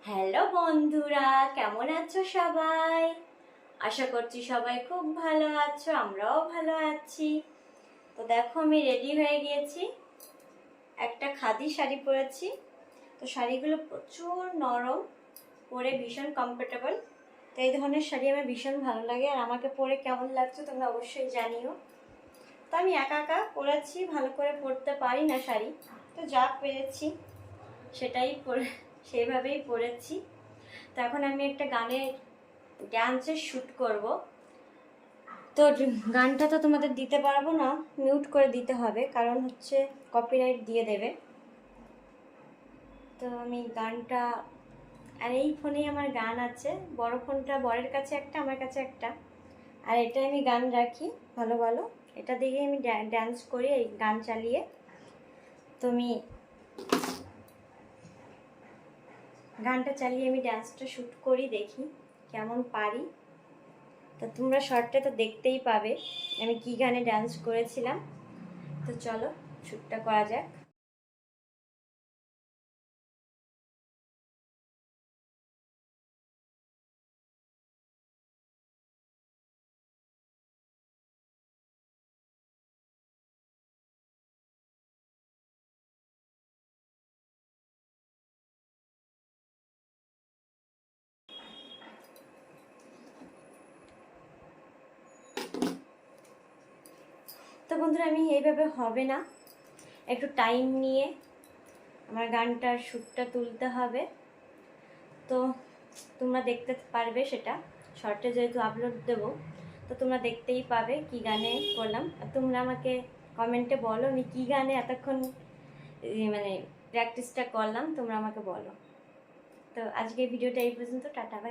Hello বন্ধুরা, কেমন আছো সবাই? আশা করছি সবাই খুব ভালো আছো, আমরাও ভালো আছি। তো দেখো আমি রেডি হয়ে গিয়েছি, একটা খাদি শাড়ি পরেছি। তো শাড়িগুলো প্রচুর নরম, পরে ভীষণ কমফোর্টেবল। তো এই ধরনের শাড়ি আমার ভীষণ ভালো লাগে, আর আমাকে পরে কেমন লাগছে তোমরা অবশ্যই জানিও। তো আমি একা একা পরেছি, ভালো করে পরতে পারি না শাড়ি, তো যা পেরেছি সেইভাবেই পরেছি। তো এখন আমি একটা গানের ডান্সের শ্যুট করব। তো গানটা তো তোমাদের দিতে পারবো না, মিউট করে দিতে হবে, কারণ হচ্ছে কপিরাইট দিয়ে দেবে। তো আমি গানটা, আর এই ফোনেই আমার গান আছে, বড় ফোনটা বরের কাছে একটা, আমার কাছে একটা, আর এটা আমি গান রাখি ভালো ভালো, এটা দিয়ে আমি ডান্স করি এই গান চালিয়ে। তুমি গানটা চালিয়ে আমি ডান্সটা শ্যুট করি, দেখি কেমন পারি। তো তোমরা শর্টটা তো দেখতেই পাবে আমি কি গানে ডান্স করেছিলাম। তো চলো শ্যুটটা করা যাক। তো বন্ধুরা, আমি এইভাবে হবে না, একটু টাইম নিয়ে আমার গানটার শ্যুটটা তুলতে হবে। তো তোমরা দেখতে পারবে, সেটা শর্টে যেহেতু আপলোড দেবো, তো তোমরা দেখতেই পাবে কি গানে করলাম। আর তোমরা আমাকে কমেন্টে বলো আমি কি গানে এতক্ষণ মানে প্র্যাকটিসটা করলাম, তোমরা আমাকে বলো। তো আজকে ভিডিওটা এই পর্যন্ত, টাটা বাই।